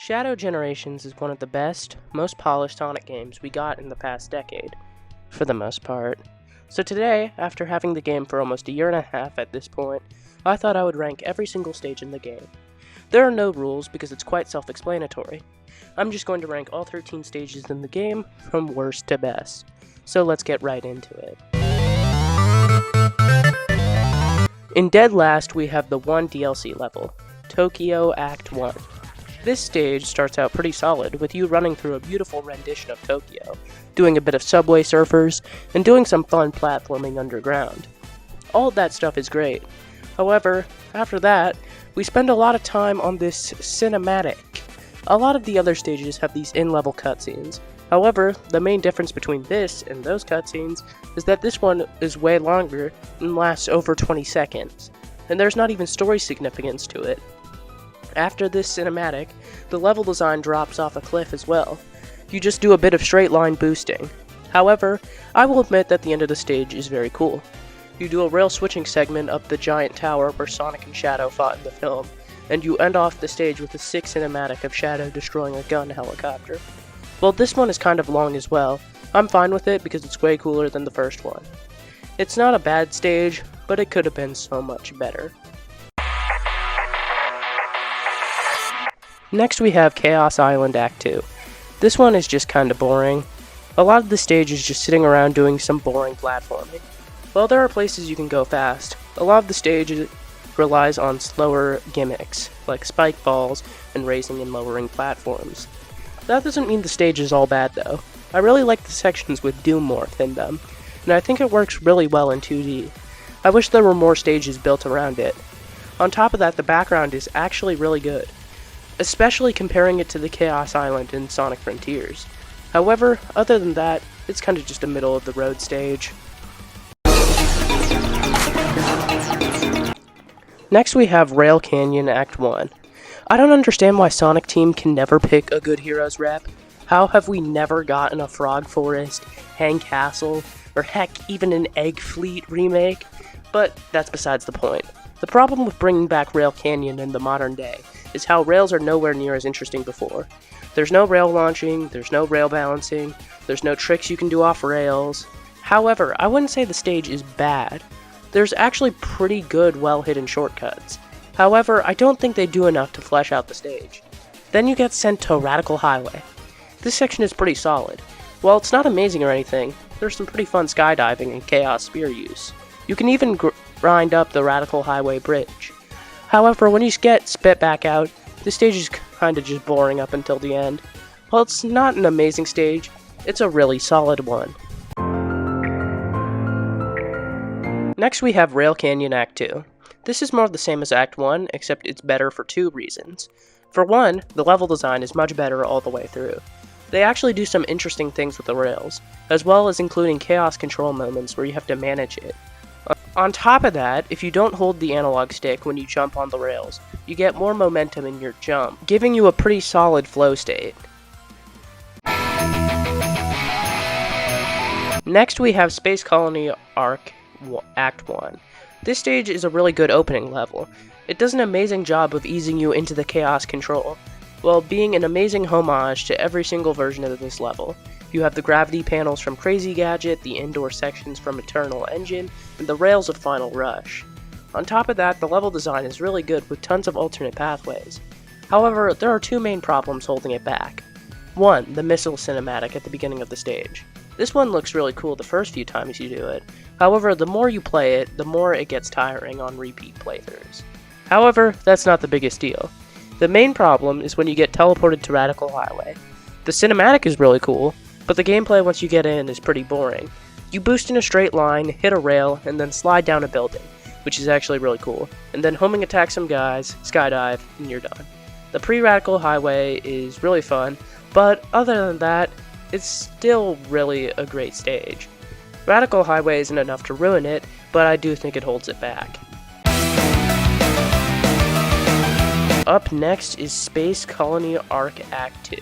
Shadow Generations is one of the best, most polished Sonic games we got in the past decade, for the most part. So today, after having the game for almost a year and a half at this point, I thought I would rank every single stage in the game. There are no rules because it's quite self-explanatory. I'm just going to rank all 13 stages in the game from worst to best. So let's get right into it. In dead last, we have the one DLC level, Tokyo Act 1. This stage starts out pretty solid, with you running through a beautiful rendition of Tokyo, doing a bit of Subway Surfers, and doing some fun platforming underground. All of that stuff is great. However, after that, we spend a lot of time on this cinematic. A lot of the other stages have these in-level cutscenes. However, the main difference between this and those cutscenes is that this one is way longer and lasts over 20 seconds, and there's not even story significance to it. After this cinematic, the level design drops off a cliff as well. You just do a bit of straight line boosting. However, I will admit that the end of the stage is very cool. You do a rail switching segment up the giant tower where Sonic and Shadow fought in the film, and you end off the stage with a sick cinematic of Shadow destroying a gun helicopter. Well, this one is kind of long as well. I'm fine with it because it's way cooler than the first one. It's not a bad stage, but it could have been so much better. Next we have Chaos Island Act 2. This one is just kinda boring. A lot of the stage is just sitting around doing some boring platforming. While there are places you can go fast, a lot of the stage relies on slower gimmicks, like spike balls and raising and lowering platforms. That doesn't mean the stage is all bad though. I really like the sections with Doom Morph in them, and I think it works really well in 2D. I wish there were more stages built around it. On top of that, the background is actually really good, especially comparing it to the Chaos Island in Sonic Frontiers. However, other than that, it's kinda just a middle of the road stage. Next we have Rail Canyon Act 1. I don't understand why Sonic Team can never pick a good Heroes rep. How have we never gotten a Frog Forest, Hang Castle, or heck, even an Egg Fleet remake? But that's besides the point. The problem with bringing back Rail Canyon in the modern day is how rails are nowhere near as interesting before. There's no rail launching, there's no rail balancing, there's no tricks you can do off rails. However, I wouldn't say the stage is bad. There's actually pretty good well-hidden shortcuts. However, I don't think they do enough to flesh out the stage. Then you get sent to Radical Highway. This section is pretty solid. While it's not amazing or anything, there's some pretty fun skydiving and Chaos Spear use. You can even grind up the Radical Highway bridge. However, when you get spit back out, the stage is kinda just boring up until the end. While it's not an amazing stage, it's a really solid one. Next we have Rail Canyon Act 2. This is more of the same as Act 1, except it's better for two reasons. For one, the level design is much better all the way through. They actually do some interesting things with the rails, as well as including chaos control moments where you have to manage it. On top of that, if you don't hold the analog stick when you jump on the rails, you get more momentum in your jump, giving you a pretty solid flow state. Next we have Space Colony Arc Act 1. This stage is a really good opening level. It does an amazing job of easing you into the chaos control, while being an amazing homage to every single version of this level. You have the gravity panels from Crazy Gadget, the indoor sections from Eternal Engine, and the rails of Final Rush. On top of that, the level design is really good with tons of alternate pathways. However, there are two main problems holding it back. One, the missile cinematic at the beginning of the stage. This one looks really cool the first few times you do it. However, the more you play it, the more it gets tiring on repeat playthroughs. However, that's not the biggest deal. The main problem is when you get teleported to Radical Highway. The cinematic is really cool, but the gameplay once you get in is pretty boring. You boost in a straight line, hit a rail, and then slide down a building, which is actually really cool, and then homing attack some guys, skydive, and you're done. The pre-Radical Highway is really fun, but other than that, it's still really a great stage. Radical Highway isn't enough to ruin it, but I do think it holds it back. Up next is Space Colony Arc Act 2,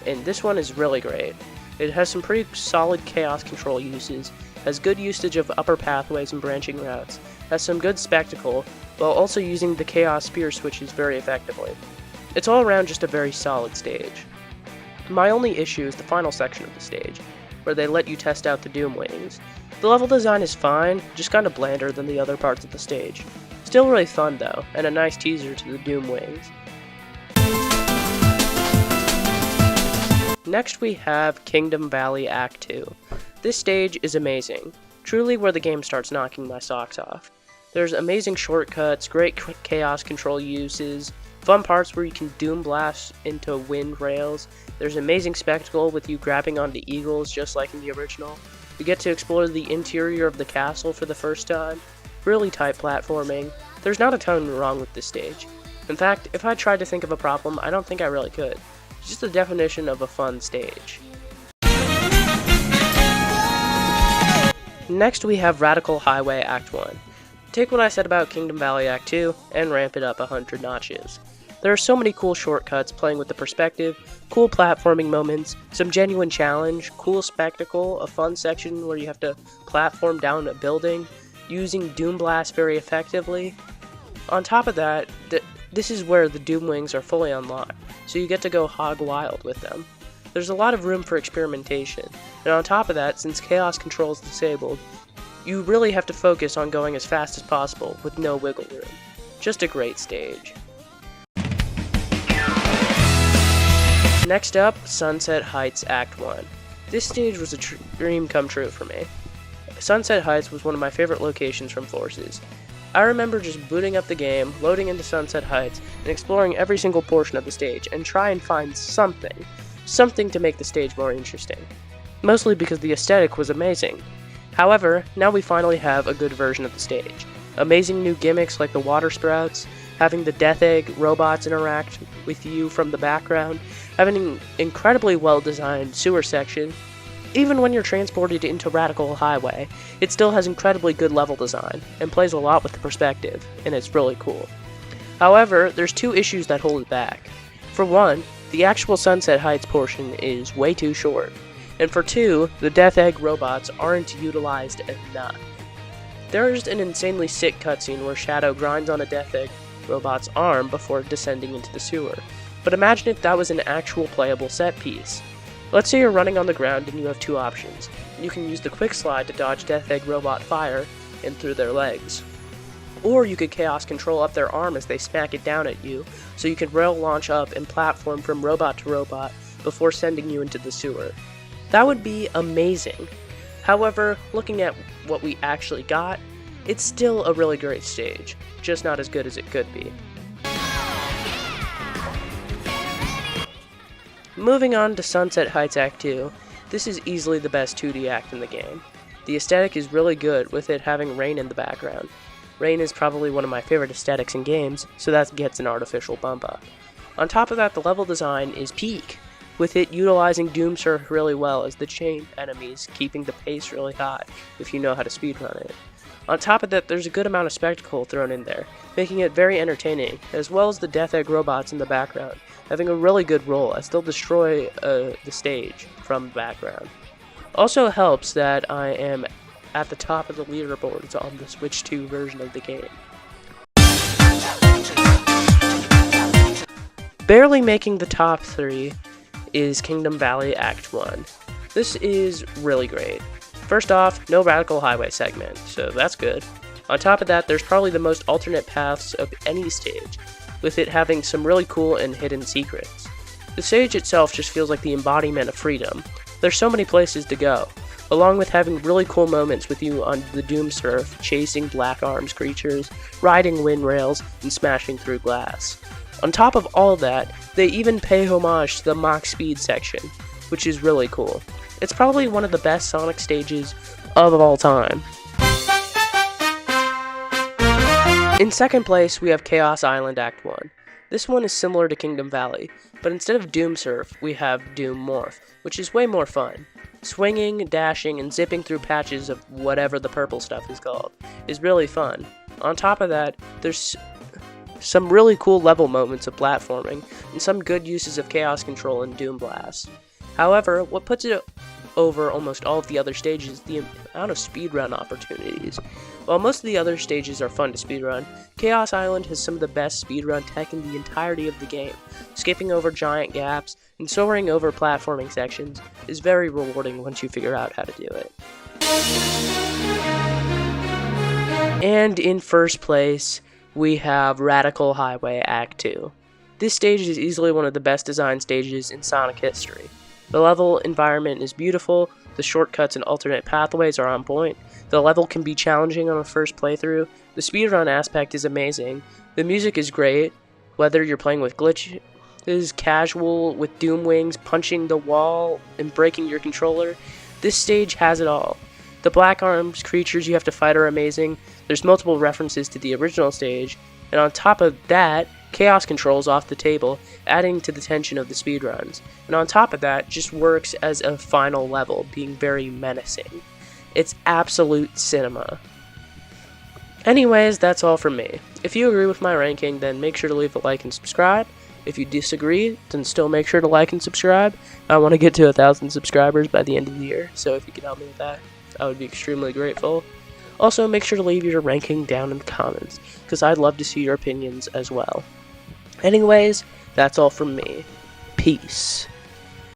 and this one is really great. It has some pretty solid chaos control uses, has good usage of upper pathways and branching routes, has some good spectacle, while also using the Chaos Spear switches very effectively. It's all around just a very solid stage. My only issue is the final section of the stage, where they let you test out the Doom Wings. The level design is fine, just kinda blander than the other parts of the stage. Still really fun though, and a nice teaser to the Doom Wings. Next we have Kingdom Valley Act 2. This stage is amazing, truly where the game starts knocking my socks off. There's amazing shortcuts, great chaos control uses, fun parts where you can Doom Blast into wind rails. There's amazing spectacle with you grabbing onto eagles just like in the original. You get to explore the interior of the castle for the first time. Really tight platforming. There's not a ton wrong with this stage. In fact, if I tried to think of a problem, I don't think I really could. It's just the definition of a fun stage. Next we have Radical Highway Act 1. Take what I said about Kingdom Valley Act 2 and ramp it up 100 notches. There are so many cool shortcuts playing with the perspective, cool platforming moments, some genuine challenge, cool spectacle, a fun section where you have to platform down a building, using Doom Blast very effectively. On top of that, this is where the Doom Wings are fully unlocked, so you get to go hog wild with them. There's a lot of room for experimentation, and on top of that, since chaos control is disabled, you really have to focus on going as fast as possible with no wiggle room. Just a great stage. Next up, Sunset Heights Act 1. This stage was a dream come true for me. Sunset Heights was one of my favorite locations from Forces. I remember just booting up the game, loading into Sunset Heights, and exploring every single portion of the stage and try and find something to make the stage more interesting. Mostly because the aesthetic was amazing. However, now we finally have a good version of the stage. Amazing new gimmicks like the water sprouts, having the Death Egg robots interact with you from the background, having an incredibly well-designed sewer section. Even when you're transported into Radical Highway, it still has incredibly good level design, and plays a lot with the perspective, and it's really cool. However, there's two issues that hold it back. For one, the actual Sunset Heights portion is way too short, and for two, the Death Egg robots aren't utilized enough. There's an insanely sick cutscene where Shadow grinds on a Death Egg robot's arm before descending into the sewer, but imagine if that was an actual playable set piece. Let's say you're running on the ground and you have two options. You can use the quick slide to dodge Death Egg robot fire and through their legs. Or you could chaos control up their arm as they smack it down at you, so you can rail launch up and platform from robot to robot before sending you into the sewer. That would be amazing. However, looking at what we actually got, it's still a really great stage, just not as good as it could be. Moving on to Sunset Heights Act 2, this is easily the best 2D act in the game. The aesthetic is really good with it having rain in the background. Rain is probably one of my favorite aesthetics in games, so that gets an artificial bump up. On top of that, the level design is peak, with it utilizing Doom Surf really well as the chain enemies, keeping the pace really high if you know how to speedrun it. On top of that, there's a good amount of spectacle thrown in there, making it very entertaining, as well as the Death Egg robots in the background, having a really good role as they'll destroy the stage from the background. Also helps that I am at the top of the leaderboards on the Switch 2 version of the game. Barely making the top 3 is Kingdom Valley Act 1. This is really great. First off, no Radical Highway segment, so that's good. On top of that, there's probably the most alternate paths of any stage, with it having some really cool and hidden secrets. The stage itself just feels like the embodiment of freedom. There's so many places to go, along with having really cool moments with you on the Doom Surf, chasing Black Arms creatures, riding wind rails, and smashing through glass. On top of all that, they even pay homage to the Mach Speed section, which is really cool. It's probably one of the best Sonic stages of all time. In second place, we have Chaos Island Act 1. This one is similar to Kingdom Valley, but instead of Doom Surf, we have Doom Morph, which is way more fun. Swinging, dashing, and zipping through patches of whatever the purple stuff is called is really fun. On top of that, there's some really cool level moments of platforming, and some good uses of chaos control in Doom Blast. However, what puts it over almost all of the other stages the amount of speedrun opportunities. While most of the other stages are fun to speedrun, Chaos Island has some of the best speedrun tech in the entirety of the game. Skipping over giant gaps and soaring over platforming sections is very rewarding once you figure out how to do it. And in first place, we have Radical Highway Act 2. This stage is easily one of the best designed stages in Sonic history. The level environment is beautiful, the shortcuts and alternate pathways are on point, the level can be challenging on a first playthrough, the speedrun aspect is amazing, the music is great, whether you're playing with glitches, casual, with Doom Wings, punching the wall, and breaking your controller, this stage has it all. The Black Arms creatures you have to fight are amazing, there's multiple references to the original stage, and on top of that, Chaos controls off the table, adding to the tension of the speedruns. And on top of that, just works as a final level, being very menacing. It's absolute cinema. Anyways, that's all from me. If you agree with my ranking, then make sure to leave a like and subscribe. If you disagree, then still make sure to like and subscribe. I want to get to 1,000 subscribers by the end of the year, so if you could help me with that, I would be extremely grateful. Also, make sure to leave your ranking down in the comments, because I'd love to see your opinions as well. Anyways, that's all from me. Peace.